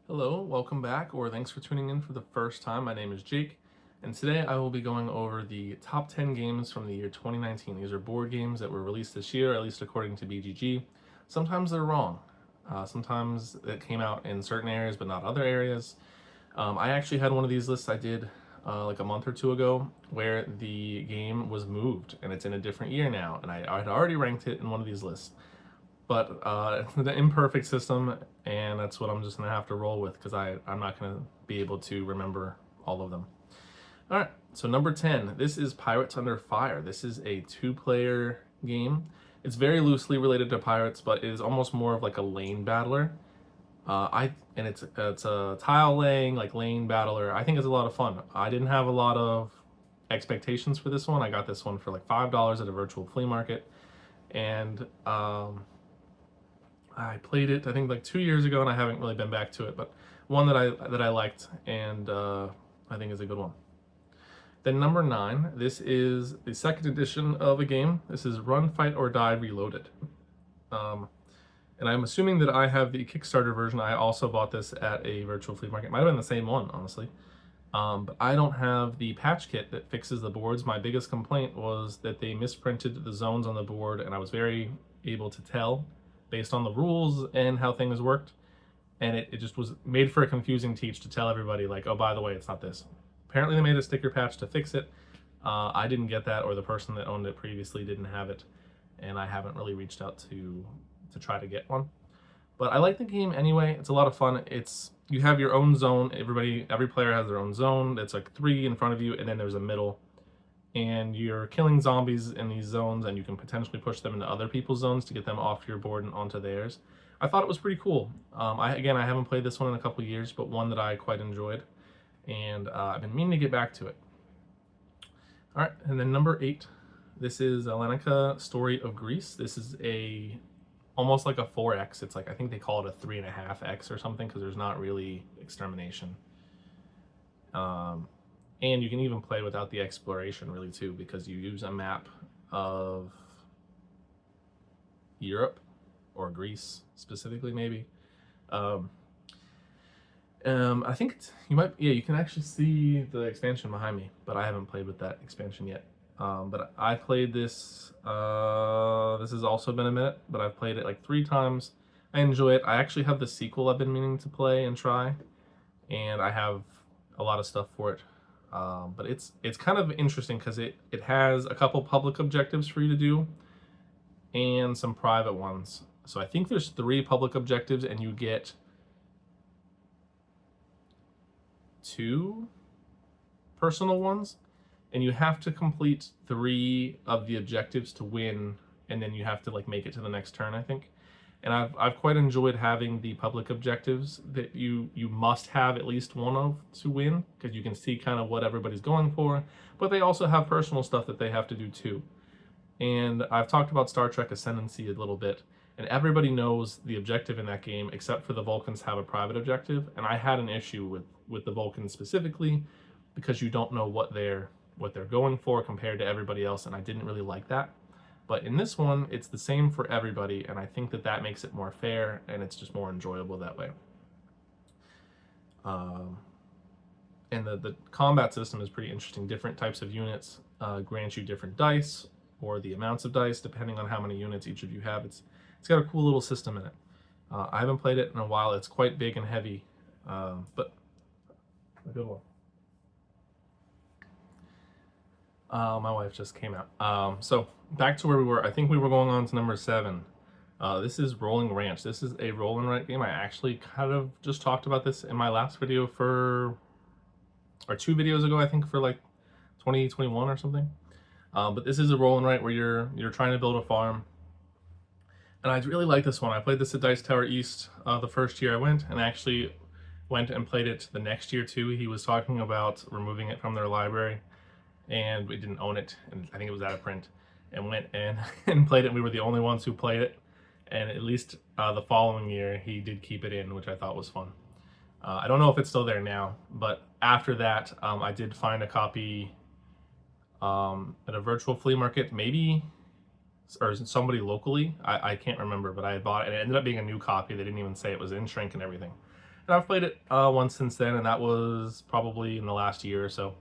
Hello, welcome back, or thanks for tuning in for the first time. My name is Jake, and today I will be going over the top 10 games from the year 2019. These are board games that were released this year, at least according to BGG. Sometimes they're wrong. Sometimes it came out in certain areas, but not other areas. I actually had one of these lists I did like a month or two ago where the game was moved and it's in a different year now, and I had already ranked it in one of these lists. But it's an imperfect system, and that's what I'm just gonna have to roll with because I'm not gonna be able to remember all of them. All right, so number 10, this is Pirates Under Fire. This is a two-player game. It's very loosely related to pirates, but it is almost more of like a lane battler. It's a tile laying like lane battler. I think it's a lot of fun. I didn't have a lot of expectations for this one. I got this one for like $5 at a virtual flea market, and I played it I think like 2 years ago, and I haven't really been back to it. But one that I liked, and I think is a good one. Then number 9, this is the second edition of a game. This is Run, Fight, or Die Reloaded. And I'm assuming that I have the Kickstarter version. I also bought this at a virtual flea market. Might have been the same one, honestly. But I don't have the patch kit that fixes the boards. My biggest complaint was that they misprinted the zones on the board, and I was very able to tell based on the rules and how things worked. And it just was made for a confusing teach to tell everybody, like, oh, by the way, it's not this. Apparently they made a sticker patch to fix it. I didn't get that, or the person that owned it previously didn't have it, and I haven't really reached out to try to get one. But I like the game anyway. It's a lot of fun. You have your own zone. Every player has their own zone. It's like 3 in front of you, and then there's a middle. And you're killing zombies in these zones, and you can potentially push them into other people's zones to get them off your board and onto theirs. I thought it was pretty cool. I haven't played this one in a couple years, but one that I quite enjoyed, and I've been meaning to get back to it. All right, and then number 8, this is Elenica Story of Greece. This is almost like a 4X. It's like, I think they call it a 3.5X or something, because there's not really extermination. And you can even play without the exploration, really, too, because you use a map of Europe, or Greece specifically, maybe. I think you can actually see the expansion behind me, but I haven't played with that expansion yet. But I played this. This has also been a minute, but I've played it like 3 times. I enjoy it. I actually have the sequel I've been meaning to play and try, and I have a lot of stuff for it. But it's kind of interesting because it has a couple public objectives for you to do and some private ones. So I think there's 3 public objectives, and you get 2 personal ones, and you have to complete 3 of the objectives to win, and then you have to like make it to the next turn, I think. And I've quite enjoyed having the public objectives that you must have at least one of to win, because you can see kind of what everybody's going for, but they also have personal stuff that they have to do too. And I've talked about Star Trek Ascendancy a little bit, and everybody knows the objective in that game except for the Vulcans have a private objective, and I had an issue with the Vulcans specifically because you don't know what they're going for compared to everybody else, and I didn't really like that. But in this one, it's the same for everybody, and I think that makes it more fair, and it's just more enjoyable that way. And the combat system is pretty interesting. Different types of units grant you different dice, or the amounts of dice, depending on how many units each of you have. It's got a cool little system in it. I haven't played it in a while. It's quite big and heavy, but a good one. My wife just came out. So back to where we were. I think we were going on to number 7. This is Rolling Ranch. This is a roll and write game. I actually kind of just talked about this in my last video or 2 videos ago, I think, for like 2021 or something. But this is a roll and write where you're trying to build a farm. And I really like this one. I played this at Dice Tower East the first year I went, and I actually went and played it the next year too. He was talking about removing it from their library, and we didn't own it, and I think it was out of print, and went and played it. We were the only ones who played it, and at least the following year he did keep it in, which I thought was fun. I don't know if it's still there now, but after that I did find a copy at a virtual flea market, maybe, or somebody locally. I can't remember, but I had bought it, and it ended up being a new copy. They didn't even say it was in shrink and everything. And I've played it once since then, and that was probably in the last year or so.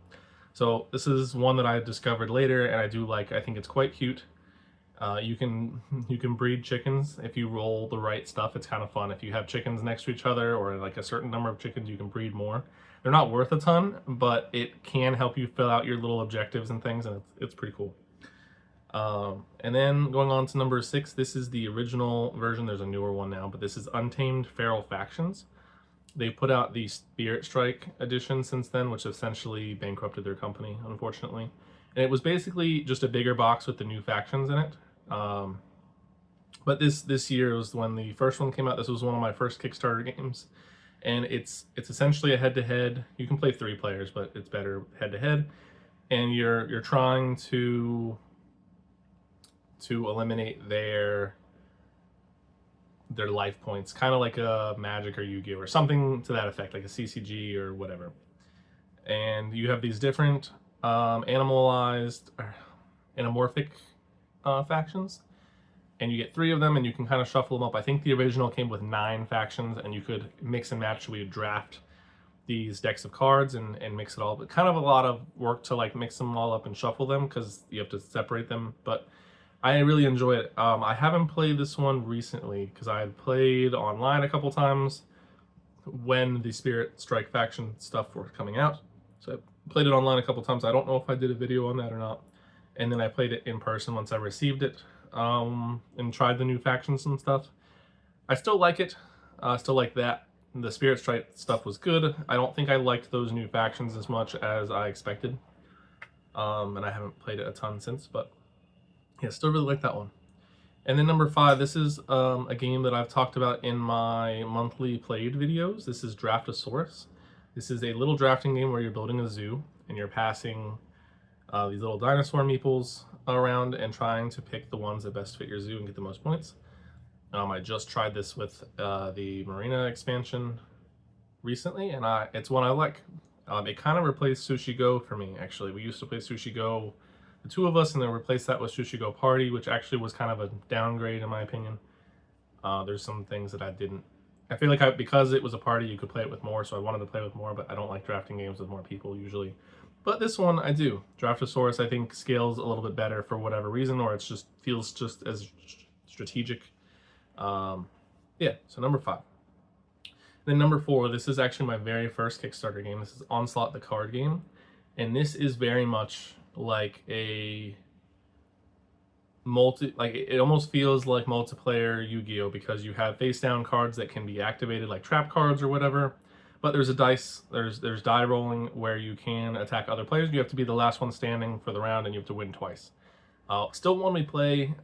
So this is one that I discovered later, and I do like. I think it's quite cute. You can breed chickens if you roll the right stuff. It's kind of fun. If you have chickens next to each other, or like a certain number of chickens, you can breed more. They're not worth a ton, but it can help you fill out your little objectives and things, and it's pretty cool. And then going on to number 6, this is the original version. There's a newer one now, but this is Untamed Feral Factions. They put out the Spirit Strike edition since then, which essentially bankrupted their company, unfortunately. And it was basically just a bigger box with the new factions in it. But this year was when the first one came out. This was one of my first Kickstarter games, and it's essentially a head-to-head. You can play 3 players, but it's better head-to-head. And you're trying to eliminate their life points, kind of like a Magic or Yu-Gi-Oh or something to that effect, like a CCG or whatever. And you have these different animalized, anamorphic factions, and you get 3 of them, and you can kind of shuffle them up. I think the original came with 9 factions, and you could mix and match. We would draft these decks of cards and mix it all, but kind of a lot of work to like mix them all up and shuffle them because you have to separate them. But I really enjoy it. I haven't played this one recently because I had played online a couple times when the Spirit Strike faction stuff were coming out. So I played it online a couple times. I don't know if I did a video on that or not. And then I played it in person once I received it, and tried the new factions and stuff. I still like it. I still like that. The Spirit Strike stuff was good. I don't think I liked those new factions as much as I expected. And I haven't played it a ton since, but yeah, still really like that one. And then number 5, this is a game that I've talked about in my monthly played videos. This is Draftosaurus. This is a little drafting game where you're building a zoo and you're passing these little dinosaur meeples around and trying to pick the ones that best fit your zoo and get the most points. I just tried this with the Marina expansion recently, and it's one I like. It kind of replaced Sushi Go for me, actually. We used to play Sushi Go, the 2 of us, and then replaced that with Sushi Go Party, which actually was kind of a downgrade in my opinion. There's some things that I feel like because it was a party, you could play it with more, so I wanted to play with more, but I don't like drafting games with more people usually. But this one I do. Draftosaurus I think scales a little bit better for whatever reason, or it just feels just as strategic. Yeah, so number 5. Then number 4, this is actually my very first Kickstarter game. This is Onslaught the card game, and this is very much like a it almost feels like multiplayer Yu-Gi-Oh because you have face down cards that can be activated like trap cards or whatever, but there's there's die rolling where you can attack other players. You have to be the last one standing for the round, and you have to win twice. Still one we play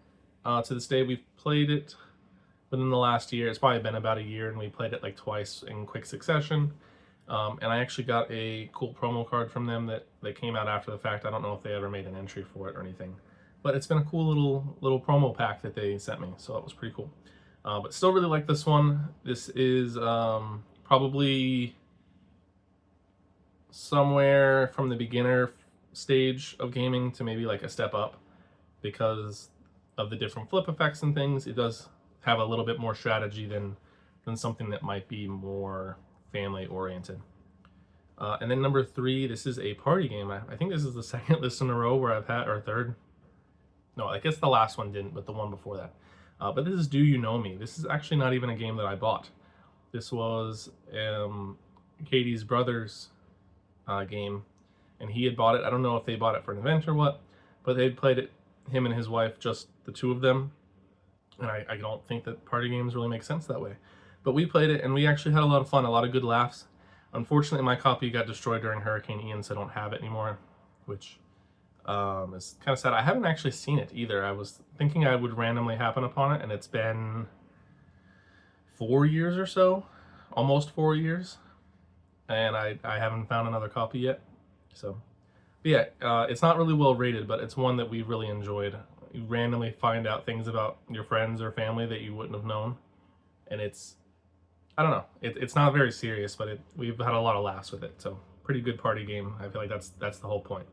to this day. We've played it within the last year. It's probably been about a year, and we played it like twice in quick succession. And I actually got a cool promo card from them that came out after the fact. I don't know if they ever made an entry for it or anything, but it's been a cool little promo pack that they sent me, so that was pretty cool. But still really like this one. This is probably somewhere from the beginner stage of gaming to maybe like a step up because of the different flip effects and things. It does have a little bit more strategy than something that might be more family oriented. And then number 3, this is a party game. I think this is the second list in a row where I've had, or third. No, I guess the last one didn't, but the one before that. But this is Do You Know Me? This is actually not even a game that I bought. This was Katie's brother's game, and he had bought it. I don't know if they bought it for an event or what, but they'd played it, him and his wife, just the 2 of them. And I don't think that party games really make sense that way. But we played it, and we actually had a lot of fun, a lot of good laughs. Unfortunately, my copy got destroyed during Hurricane Ian, so I don't have it anymore, which is kind of sad. I haven't actually seen it either. I was thinking I would randomly happen upon it, and it's been 4 years or so, almost 4 years, and I haven't found another copy yet. So, but yeah, it's not really well rated, but it's one that we really enjoyed. You randomly find out things about your friends or family that you wouldn't have known, and I don't know, it's not very serious, but we've had a lot of laughs with it, so pretty good party game. I feel like that's the whole point.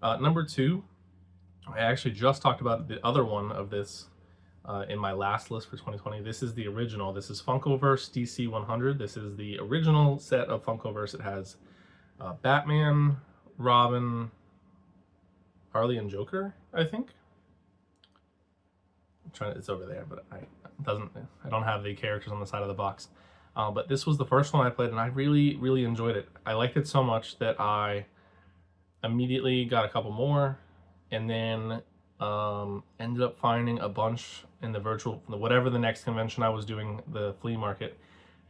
Number 2, I actually just talked about the other one of this in my last list for 2020. This is the original. This is Funkoverse DC 100. This is the original set of Funkoverse. It has Batman, Robin, Harley, and Joker, I think. I'm trying to, it's over there, but I don't have the characters on the side of the box. But this was the first one I played, and I really enjoyed it. I liked it so much that I immediately got a couple more, and then ended up finding a bunch in the whatever the next convention I was doing, the flea market,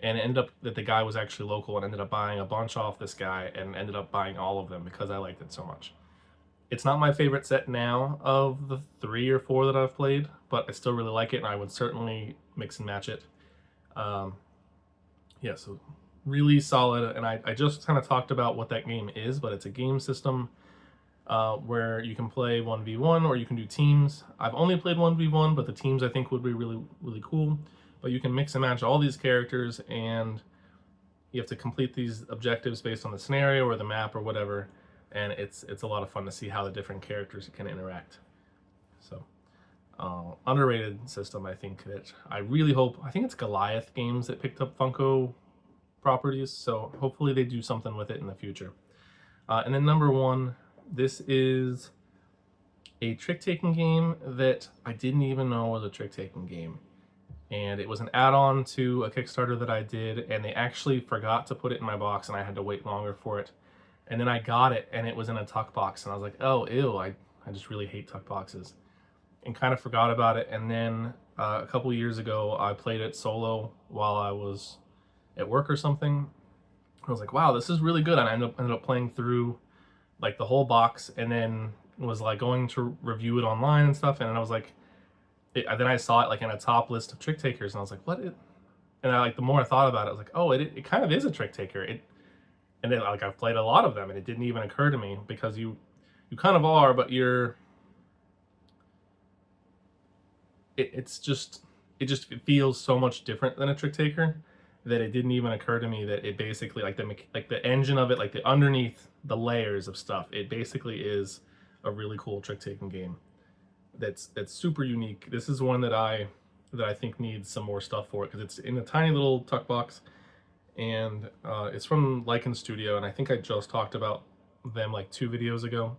and it ended up that the guy was actually local, and ended up buying a bunch off this guy, and ended up buying all of them because I liked it so much. It's not my favorite set now of the 3 or 4 that I've played, but I still really like it, and I would certainly mix and match it. Yeah, so really solid, and I just kind of talked about what that game is, but it's a game system where you can play 1v1 or you can do teams. I've only played 1v1, but the teams I think would be really cool. But you can mix and match all these characters, and you have to complete these objectives based on the scenario or the map or whatever, and it's a lot of fun to see how the different characters can interact. So underrated system, I think, that I think it's Goliath Games that picked up Funko properties, so hopefully they do something with it in the future. And then number 1, this is a trick-taking game that I didn't even know was a trick-taking game. And it was an add-on to a Kickstarter that I did, and they actually forgot to put it in my box, and I had to wait longer for it. And then I got it, and it was in a tuck box, and I was like, oh, ew, I just really hate tuck boxes. And kind of forgot about it, and then a couple years ago, I played it solo while I was at work or something. I was like, wow, this is really good, and I ended up playing through like the whole box, and then was like going to review it online and stuff, and I was like, then I saw it like in a top list of trick takers, and I was like, what? And the more I thought about it, I was like, oh, it kind of is a trick taker. And then like I've played a lot of them, and it didn't even occur to me, because you kind of are, but it just feels so much different than a trick taker that it didn't even occur to me that it basically, like the engine of it, like the underneath the layers of stuff, it basically is a really cool trick-taking game that's super unique. This is one that I think needs some more stuff for it, because it's in a tiny little tuck box, and it's from Lycan Studio, and I think I just talked about them like 2 videos ago,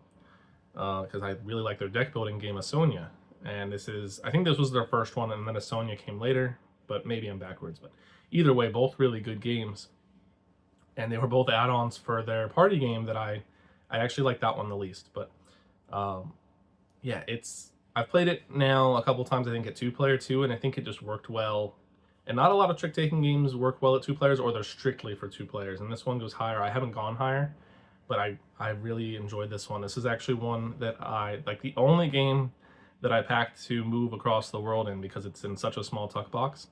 because I really like their deck building game, Asonia. And I think this was their first one, and then Asonia came later, but maybe I'm backwards. But either way, both really good games. And they were both add-ons for their party game that I actually like that one the least. But yeah, I've played it now a couple times, I think, at 2-player too, and I think it just worked well. And not a lot of trick-taking games work well at 2 players, or they're strictly for 2 players. And this one goes higher. I haven't gone higher, but I really enjoyed this one. This is actually one that the only game that I packed to move across the world in, because it's in such a small tuck box.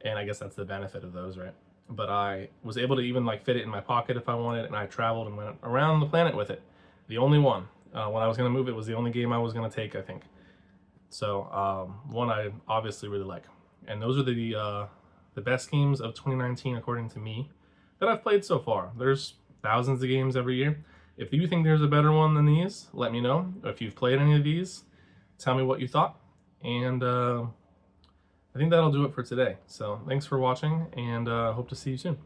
And I guess that's the benefit of those, right? But I was able to even fit it in my pocket if I wanted, and I traveled and went around the planet with it. The only one. When I was going to move, it was the only game I was going to take, I think. So one I obviously really like. And those are the best games of 2019, according to me, that I've played so far. There's thousands of games every year. If you think there's a better one than these, let me know. If you've played any of these, tell me what you thought. And I think that'll do it for today. So thanks for watching, and hope to see you soon.